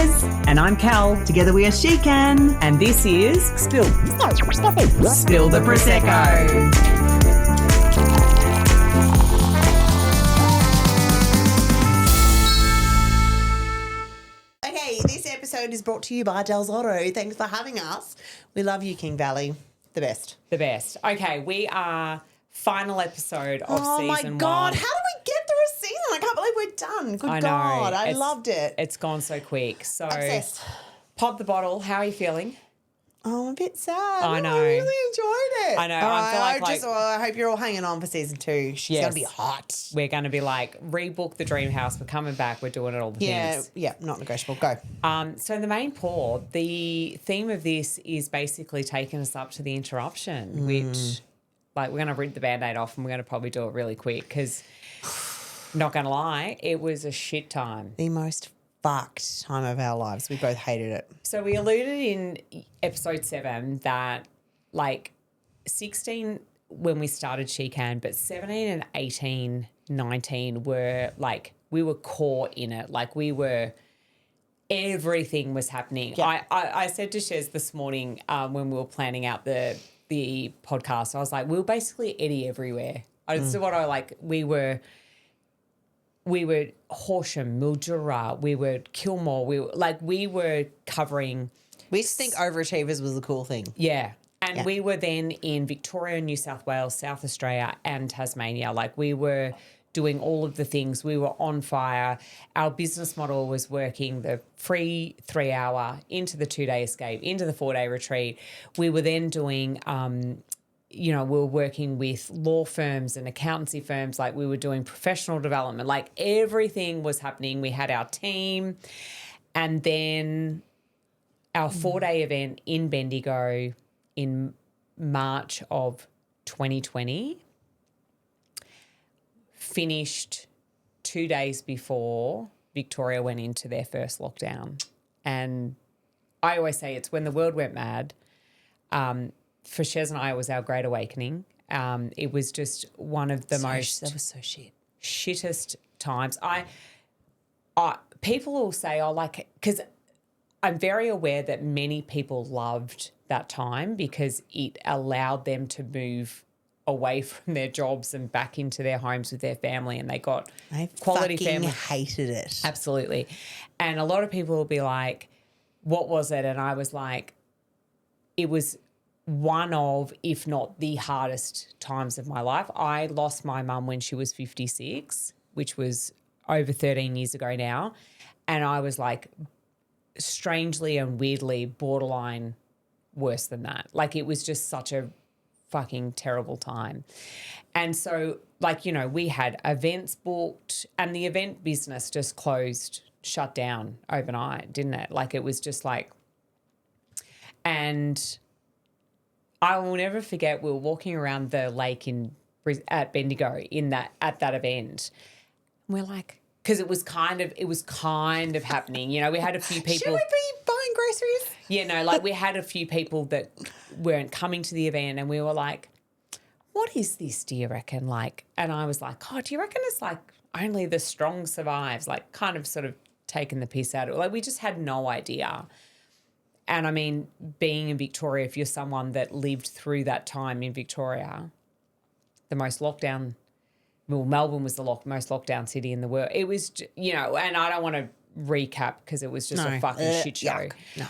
Shez. And I'm Cal. Together we are SheKan. And this is Spill the Prosecco. Okay, this episode is brought to you by Del Zotto. Thanks for having us. We love you, King Valley. The best. The best. Okay, we are final episode of season 1. Oh my God, how do we get through a season? I can't believe we're done. Good God, I loved it. It's gone so quick. So, Obsessed. Pop the bottle. How are you feeling? Oh, I'm a bit sad. I know. I really enjoyed it. I know. All right, I feel like I hope you're all hanging on for season 2. She's going to be hot. We're going to be like, rebook the dream house. We're coming back. We're doing it all the things. Yeah, not negotiable. Go. So in the main pour, the theme of this is basically taking us up to the interruption, which, like, we're going to rip the Band-Aid off and we're going to probably do it really quick because, not going to lie, it was a shit time. The most fucked time of our lives. We both hated it. So we alluded in episode 7 that, like, 16 when we started SheKan, but 17 and 18, 19 were, like, we were caught in it. Like, everything was happening. Yeah. I said to Shez this morning when we were planning out the podcast, I was like, we were basically Eddie everywhere. This is what we were Horsham, Mildura, we were Kilmore, we were covering. We used to think overachievers was a cool thing. Yeah. And we were then in Victoria, New South Wales, South Australia and Tasmania. Like, we were doing all of the things. We were on fire. Our business model was working, the free 3-hour into the 2-day escape, into the 4-day retreat. We were then doing we were working with law firms and accountancy firms. Like, we were doing professional development. Like, everything was happening. We had our team. And then our 4-day event in Bendigo in March of 2020 finished 2 days before Victoria went into their first lockdown. And I always say it's when the world went mad. For Shez and I, it was our great awakening. It was just one of the most... That was so shit. Shittest times. People will say, because I'm very aware that many people loved that time because it allowed them to move away from their jobs and back into their homes with their family, and they got quality family. I hated it. Absolutely. And a lot of people will be like, what was it? And I was like, it was one of, if not the hardest times of my life. I lost my mum when she was 56, which was over 13 years ago now. And I was like, strangely and weirdly borderline worse than that. Like, it was just such a fucking terrible time. And so, we had events booked and the event business just shut down overnight, didn't it? Like, it was just like, and I will never forget, we were walking around the lake at Bendigo at that event. And we're like, because it was kind of happening. We had a few people. Should we be buying groceries? Yeah, no, we had a few people that weren't coming to the event, and we were like, what is this, do you reckon? And I was like, oh, do you reckon it's like only the strong survives? Like, kind of sort of taking the piss out of it. Like, we just had no idea. And I mean, being in Victoria, if you're someone that lived through that time in Victoria, the most lockdown, Melbourne was the most lockdown city in the world. It was, and I don't want to recap because it was just a fucking shit show. No.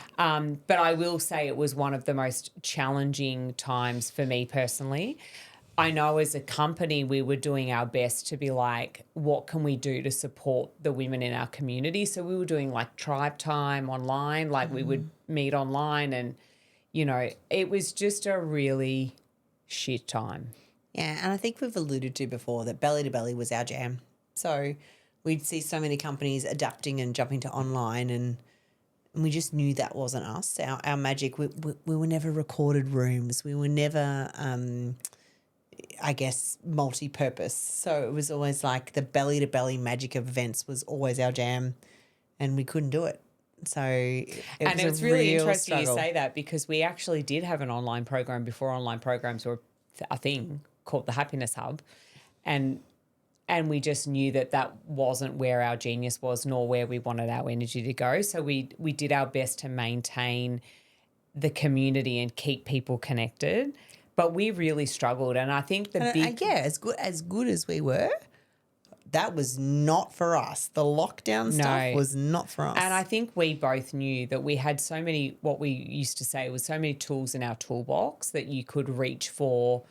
But I will say it was one of the most challenging times for me personally. I know as a company we were doing our best to be like, what can we do to support the women in our community? So we were doing like tribe time online, we would meet online, and, it was just a really shit time. Yeah, and I think we've alluded to before that belly to belly was our jam. So we'd see so many companies adapting and jumping to online, and we just knew that wasn't us. Our magic, we were never recorded rooms. We were never... multi-purpose. So it was always like the belly-to-belly magic of events was always our jam, and we couldn't do it. So it's really interesting you say that, because we actually did have an online program before online programs were a thing, called the Happiness Hub. And and we just knew that that wasn't where our genius was, nor where we wanted our energy to go. So we did our best to maintain the community and keep people connected. But we really struggled. And I think the big... as good as we were, that was not for us. The lockdown stuff was not for us. And I think we both knew that we had so many, what we used to say was so many tools in our toolbox that you could reach for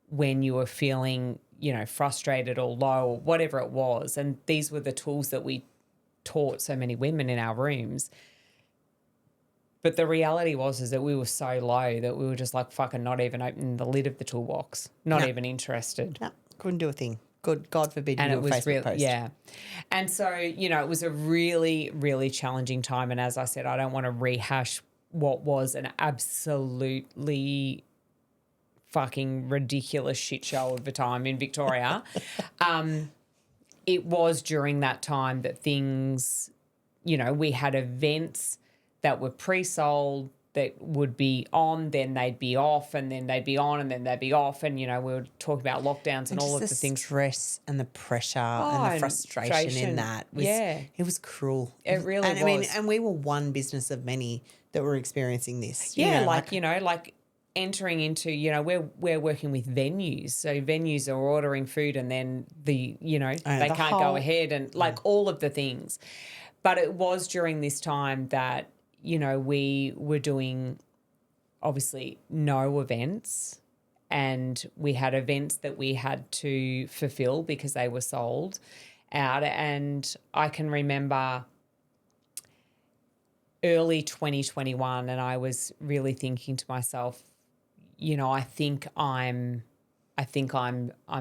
when you were feeling, frustrated or low or whatever it was. And these were the tools that we taught so many women in our rooms. But the reality is that we were so low that we were just like fucking not even opening the lid of the toolbox, not even interested. No, couldn't do a thing. Good, God forbid you And do it a was Facebook post. Yeah. And so, it was a really, really challenging time. And as I said, I don't want to rehash what was an absolutely fucking ridiculous shit show of a time in Victoria. It was during that time that things, we had events that were pre-sold that would be on, then they'd be off, and then they'd be on, and then they'd be off. And, we were talking about lockdowns and all of the things. The stress and the pressure and the frustration in that was, it was cruel. It really was. I mean, and we were one business of many that were experiencing this. Yeah, like entering into, we're working with venues. So venues are ordering food and then they can't go ahead and like all of the things. But it was during this time that, we were doing obviously no events, and we had events that we had to fulfill because they were sold out. And I can remember early 2021, and I was really thinking to myself, I think I'm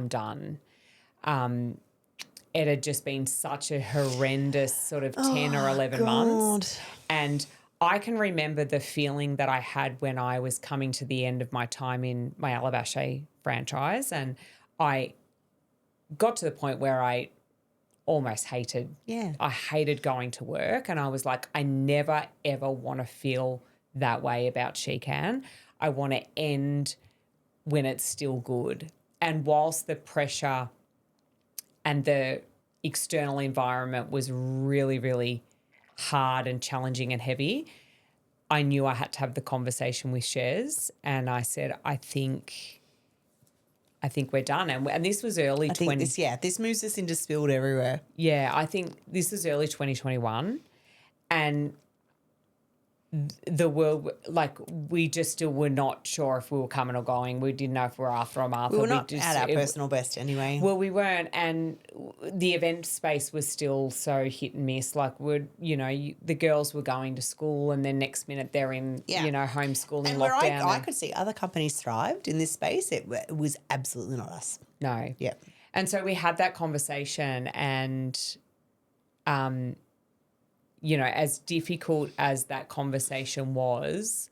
done. It had just been such a horrendous sort of 10 or 11 months. And I can remember the feeling that I had when I was coming to the end of my time in my Alabaster franchise, and I got to the point where I almost hated. Yeah. I hated going to work, and I was like, I never, ever want to feel that way about SheKan. I want to end when it's still good. And whilst the pressure and the external environment was really, really hard and challenging and heavy, I knew I had to have the conversation with Shez, and I said, I think we're done. And this was early 20. This moves us into spilled everywhere. Yeah, I think this is early 2021, and the world, like, we just still were not sure if we were coming or going. We didn't know if we were after or Martha. We were not at our personal best anyway. Well, we weren't, and the event space was still so hit and miss. Like, the girls were going to school, and then next minute they're in, homeschooling and lockdown. Where I could see other companies thrived in this space, it was absolutely not us. No. Yeah. And so we had that conversation, and as difficult as that conversation was,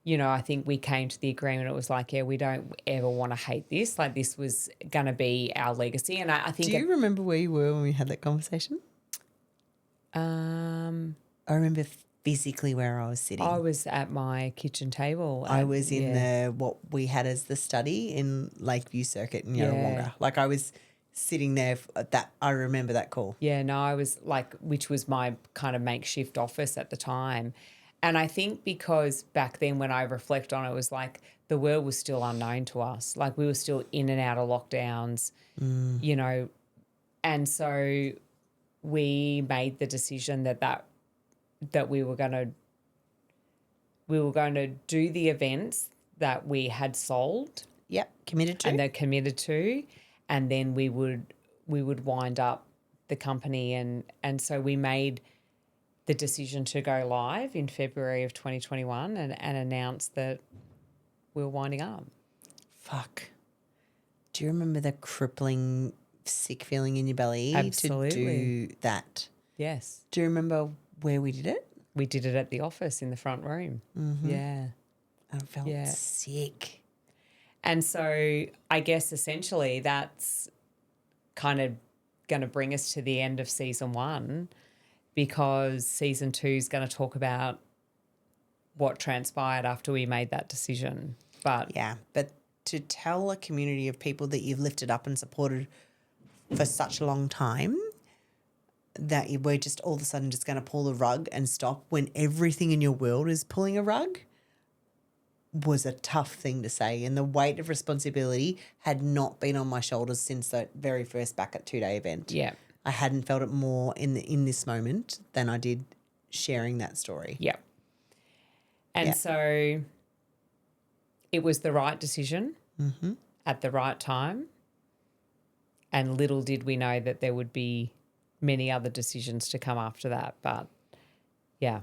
I think we came to the agreement. It was like, yeah, we don't ever want to hate this. Like, this was going to be our legacy. And I think... Do you remember where you were when we had that conversation? I remember physically where I was sitting. I was at my kitchen table. I was in what we had as the study in Lakeview Circuit in Yarrawonga. Like, I was sitting there I remember that call. Yeah, no, I was like, which was my kind of makeshift office at the time. And I think because back then when I reflect on it, it was like the world was still unknown to us. Like, we were still in and out of lockdowns, and so we made the decision that we were going to do the events that we had sold. Yep, committed to. And they're committed to. And then we would wind up the company, and so we made the decision to go live in February of 2021 and announce that we were winding up. Fuck. Do you remember the crippling sick feeling in your belly Absolutely. To do that? Yes. Do you remember where we did it? We did it at the office in the front room. Mm-hmm. Yeah. I felt sick. And so I guess essentially that's kind of going to bring us to the end of season 1, because season 2 is going to talk about what transpired after we made that decision. But to tell a community of people that you've lifted up and supported for such a long time that we're just all of a sudden just going to pull the rug and stop when everything in your world is pulling a rug was a tough thing to say. And the weight of responsibility had not been on my shoulders since that very first back at 2-day event. Yeah. I hadn't felt it more in this moment than I did sharing that story. Yeah. And so it was the right decision at the right time. And little did we know that there would be many other decisions to come after that. But, yeah,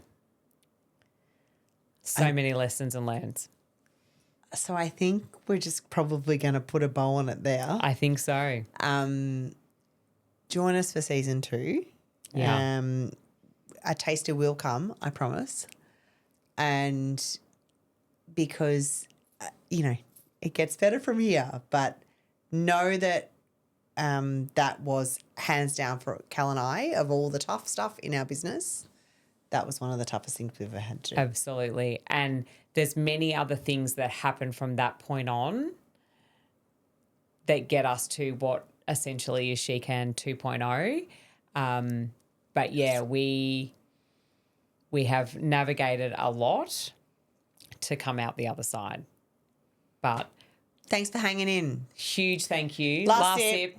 so many lessons and learns. So I think we're just probably going to put a bow on it there. I think so. Join us for season 2. Yeah. A taster will come, I promise. And because, it gets better from here, but know that that was hands down for Cal and I, of all the tough stuff in our business, that was one of the toughest things we've ever had to do. Absolutely. And there's many other things that happen from that point on that get us to what essentially is SheKan 2.0. But, yeah, we have navigated a lot to come out the other side. But thanks for hanging in. Huge thank you. Last sip.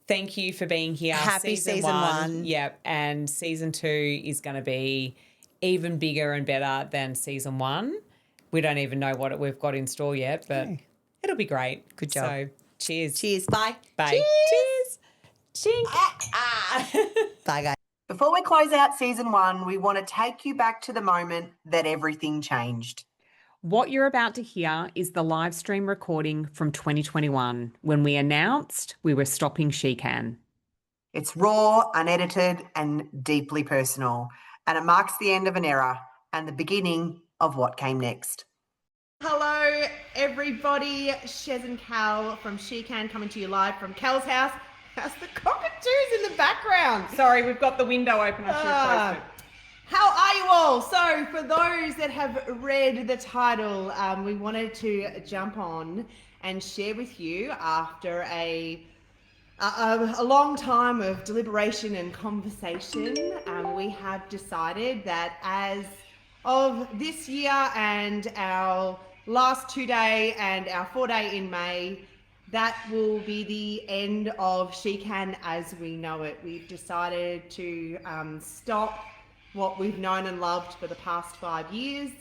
Thank you for being here. Happy season 1. Yep. And season 2 is going to be even bigger and better than season 1. We don't even know what we've got in store yet, but it'll be great. Good job. So cheers. Cheers. Bye. Bye. Cheers. Chink. Bye, guys. Before we close out season 1, we want to take you back to the moment that everything changed. What you're about to hear is the live stream recording from 2021 when we announced we were stopping SheKan. It's raw, unedited, and deeply personal, and it marks the end of an era and the beginning of what came next. Hello, everybody. Shez and Cal from SheKan coming to you live from Cal's house. How's the cockatoos in the background? Sorry, we've got the window open. I should have closed it. How are you all? So for those that have read the title, we wanted to jump on and share with you after a long time of deliberation and conversation, we have decided that as of this year and our last 2-day and our 4-day in May, that will be the end of SheKan as we know it. We've decided to stop what we've known and loved for the past 5 years.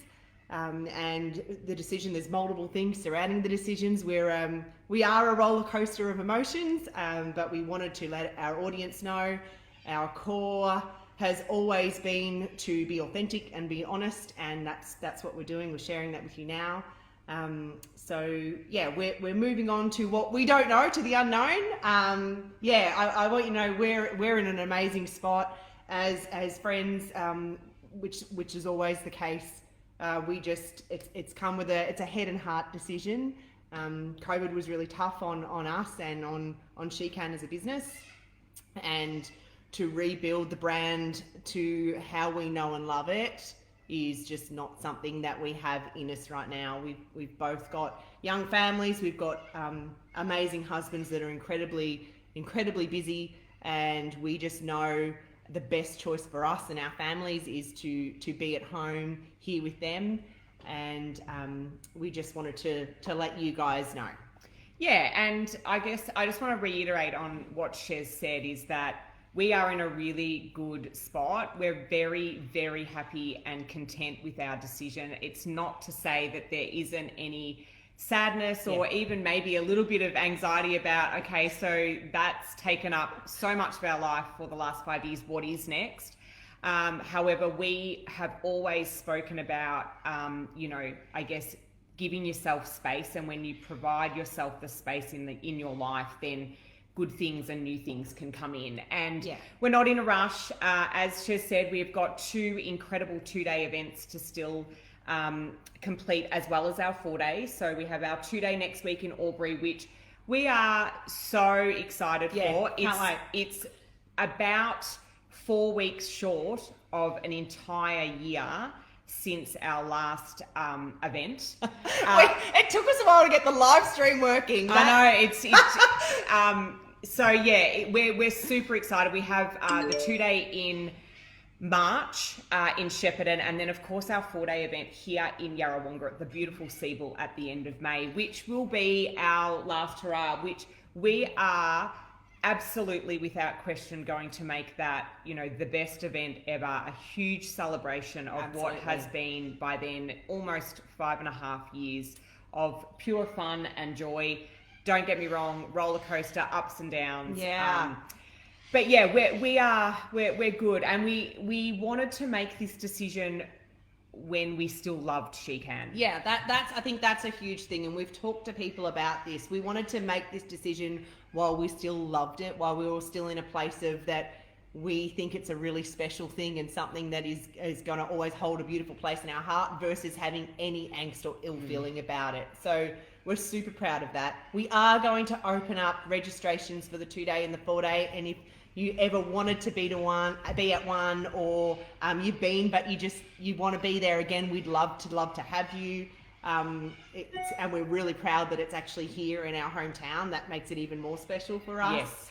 And the decision, there's multiple things surrounding the decisions. We are a roller coaster of emotions, but we wanted to let our audience know our core has always been to be authentic and be honest, and that's what we're doing. We're sharing that with you now. So yeah, we're moving on to what we don't know, to the unknown. I want you to know we're in an amazing spot as friends, which is always the case. It's come with it's a head and heart decision. COVID was really tough on us and on SheKan as a business, and to rebuild the brand to how we know and love it is just not something that we have in us right now. We've both got young families. We've got amazing husbands that are incredibly busy, and we just know the best choice for us and our families is to be at home here with them, and we just wanted to let you guys know. Yeah, and I guess I just want to reiterate on what Shez said, is that we are in a really good spot. We're very, very happy and content with our decision. It's not to say that there isn't any sadness or even maybe a little bit of anxiety about, okay, so that's taken up so much of our life for the last 5 years, what is next? However, we have always spoken about, I guess, giving yourself space, and when you provide yourself the space in your life, then good things and new things can come in. And we're not in a rush. As Shez said, we've got 2 incredible 2-day events to still complete, as well as our 4 days. So we have our 2-day next week in Albury, which we are so excited for. It's about 4 weeks short of an entire year since our last event. It took us a while to get the live stream working. I know, it's So yeah, we're super excited. We have the 2-day in March in Shepparton, and then of course our 4-day event here in Yarrawonga at the beautiful Siebel at the end of May, which will be our last hurrah, which we are absolutely without question going to make that, you know, the best event ever, a huge celebration of what has been by then almost 5.5 years of pure fun and joy. Don't get me wrong, roller coaster, ups and downs. Yeah. But yeah, we're good, and we wanted to make this decision when we still loved SheKan. Yeah, that's I think that's a huge thing, and we've talked to people about this. We wanted to make this decision while we still loved it, while we were still in a place of that we think it's a really special thing and something that is going to always hold a beautiful place in our heart, versus having any angst or ill feeling about it. So we're super proud of that. We are going to open up registrations for the 2-day and the 4-day, and if you ever wanted to be at one, or you've been but you want to be there again, we'd love to have you. And we're really proud that it's actually here in our hometown. That makes it even more special for us. Yes.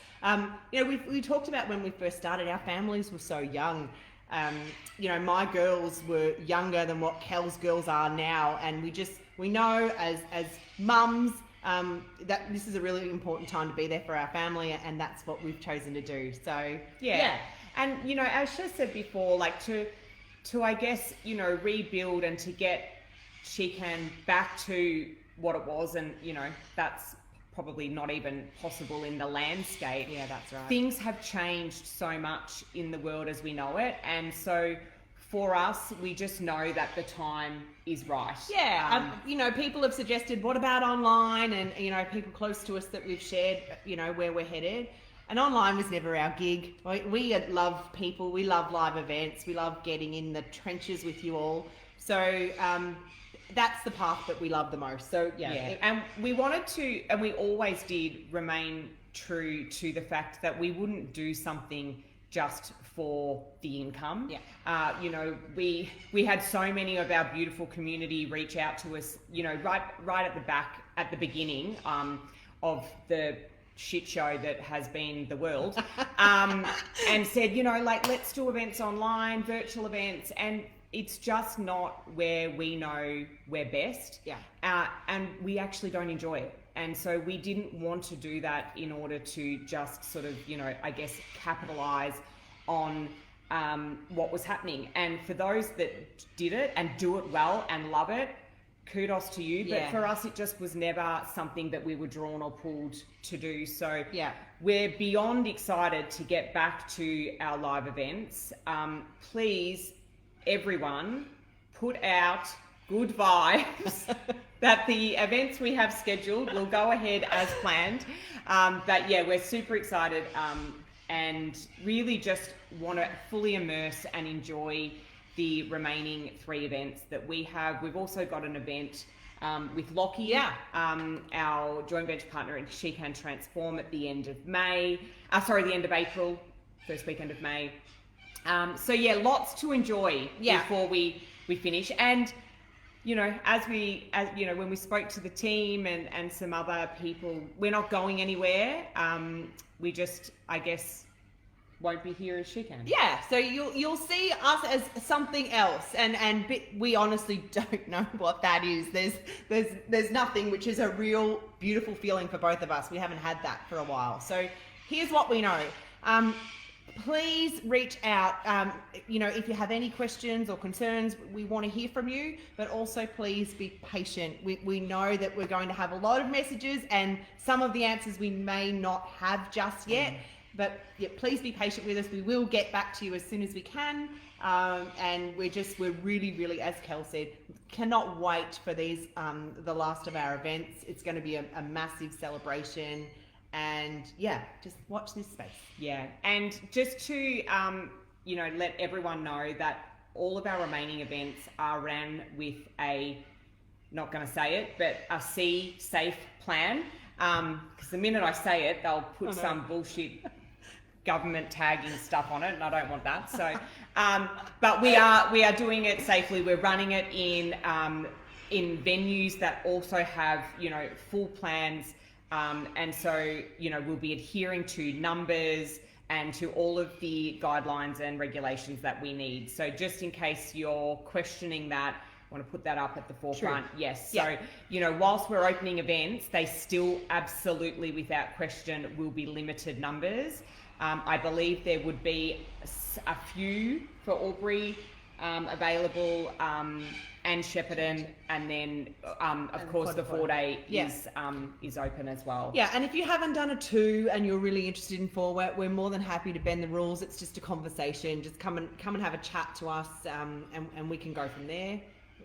You know, we talked about when we first started, our families were so young. You know, my girls were younger than what Kel's girls are now, and we know as mums that this is a really important time to be there for our family, and that's what we've chosen to do. So yeah. And you know, as She said before, like to I guess, you know, rebuild and to get SheKan back to what it was, and you know, that's probably not even possible in the landscape. Yeah, that's right. Things have changed so much in the world as we know it, and so for us, we just know that the time is right. Yeah, you know, people have suggested, what about online? And, you know, people close to us that we've shared, you know, where we're headed. And online was never our gig. We love people. We love live events. We love getting in the trenches with you all. So that's the path that we love the most. So, yeah. And we wanted to, and we always did remain true to the fact that we wouldn't do something just for the income. Yeah. You know, we had so many of our beautiful community reach out to us, you know, right at the beginning of the shit show that has been the world, and said, you know, like, let's do events online, virtual events, and it's just not where we know we're best. Yeah. And we actually don't enjoy it. And so we didn't want to do that in order to just sort of, you know, I guess capitalize on what was happening. And for those that did it and do it well and love it, kudos to you. But for us, it just was never something that we were drawn or pulled to do. So yeah, we're beyond excited to get back to our live events. Please, everyone, put out good vibes that the events we have scheduled will go ahead as planned. But yeah, we're super excited and really just want to fully immerse and enjoy the remaining 3 events that we have. We've also got an event with Lockie, our joint venture partner in SheKan Transform at the end of May. The end of April, first weekend of May. So yeah, lots to enjoy before we finish. And you know, as you know, when we spoke to the team and some other people, we're not going anywhere. We just, I guess, won't be here as SheKan. Yeah, so you'll see us as something else, and we honestly don't know what that is. There's nothing, which is a real beautiful feeling for both of us. We haven't had that for a while. So here's what we know. Please reach out. You know, if you have any questions or concerns, we want to hear from you, but also please be patient. We know that we're going to have a lot of messages, and some of the answers we may not have just yet, but yeah, please be patient with us. We will get back to you as soon as we can. And we're really, really, as Kel said, cannot wait for these, the last of our events. It's going to be a massive celebration. And yeah, just watch this space. Yeah, and just to you know, let everyone know that all of our remaining events are ran with a, not going to say it, but a safe plan. Because the minute I say it, they'll put some bullshit government tagging stuff on it, and I don't want that. So, but we are doing it safely. We're running it in venues that also have, you know, full plans. And so, you know, we'll be adhering to numbers and to all of the guidelines and regulations that we need. So just in case you're questioning that, I want to put that up at the forefront. True. Yes. Yeah. So, you know, whilst we're opening events, they still absolutely, without question, will be limited numbers. I believe there would be a few for Albury available, and Shepparton, and then of course the 4-day is open as well. Yeah, and if you haven't done a 2 and you're really interested in 4, we're more than happy to bend the rules. It's just a conversation. Just come and have a chat to us, and we can go from there.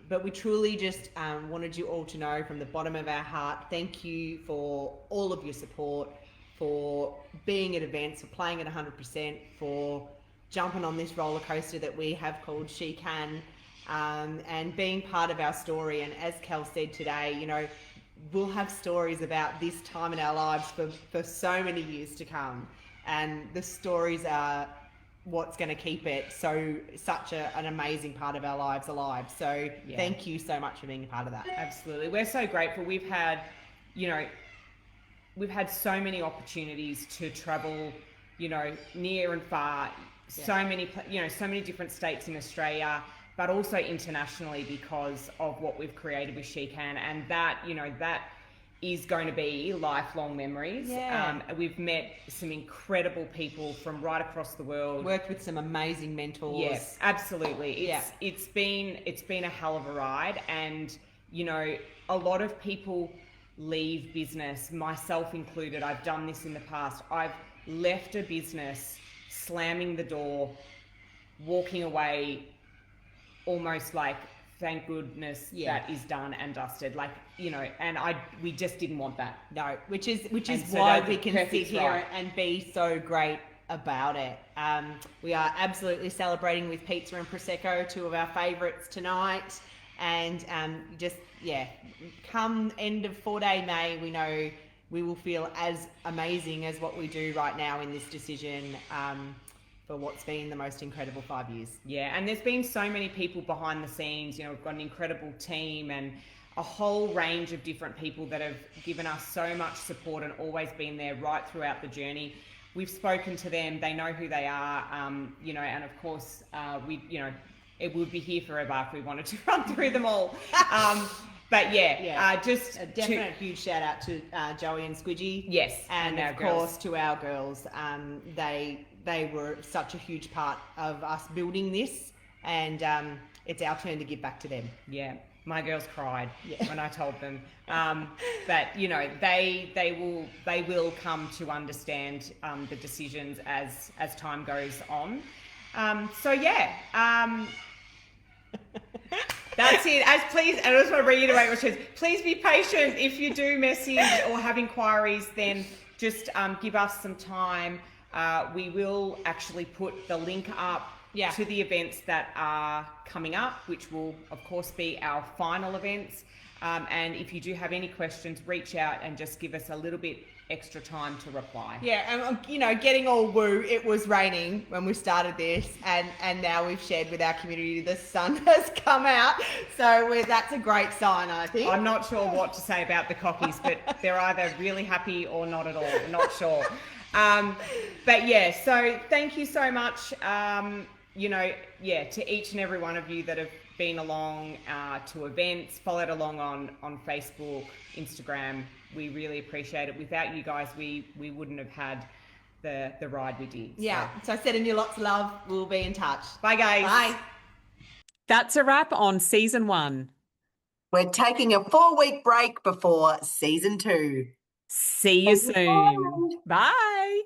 But we truly just wanted you all to know from the bottom of our heart, thank you for all of your support, for being at events, for playing at 100%, for jumping on this roller coaster that we have called SheKan, and being part of our story. And as Kel said today, you know, we'll have stories about this time in our lives for so many years to come. And the stories are what's going to keep it such an amazing part of our lives alive. So thank you so much for being a part of that. Absolutely. We're so grateful. We've had so many opportunities to travel, you know, near and far, so many different states in Australia, but also internationally because of what we've created with SheKan, and that, you know, that is going to be lifelong memories. We've met some incredible people from right across the world. Worked with some amazing mentors. Yes, absolutely. It's been a hell of a ride, and you know, a lot of people leave business, myself included. I've done this in the past. I've left a business, slamming the door, walking away, almost like, thank goodness that is done and dusted. Like, you know, and we just didn't want that. No, which is so why we can sit perfect, here right, and be so great about it. We are absolutely celebrating with pizza and prosecco, 2 of our favourites tonight. And come end of 4-day May, we know we will feel as amazing as what we do right now in this decision, for what's been the most incredible 5 years. Yeah, and there's been so many people behind the scenes. You know, we've got an incredible team and a whole range of different people that have given us so much support and always been there right throughout the journey. We've spoken to them, they know who they are, you know, and of course, it would be here forever if we wanted to run through them all. But just a definite huge shout out to Joey and Squidgy. Yes, and of course to our girls. They were such a huge part of us building this, and it's our turn to give back to them. Yeah, my girls cried when I told them. But you know, they will come to understand the decisions as time goes on. That's it. And I just want to reiterate what she says. Please be patient. If you do message or have inquiries, then just give us some time. We will actually put the link up to the events that are coming up, which will, of course, be our final events. And if you do have any questions, reach out and just give us a little bit extra time to reply. Yeah, and you know, getting all woo, it was raining when we started this, and now we've shared with our community the sun has come out, so that's a great sign, I think. I'm not sure what to say about the cockies, but they're either really happy or not at all. Not sure. But yeah, so thank you so much. To each and every one of you that have been along to events, followed along on Facebook, Instagram. We really appreciate it. Without you guys, we wouldn't have had the ride we did. Yeah. So sending you lots of love. We'll be in touch. Bye, guys. Bye. That's a wrap on season 1. We're taking a 4-week break before season 2. See you soon. Bye.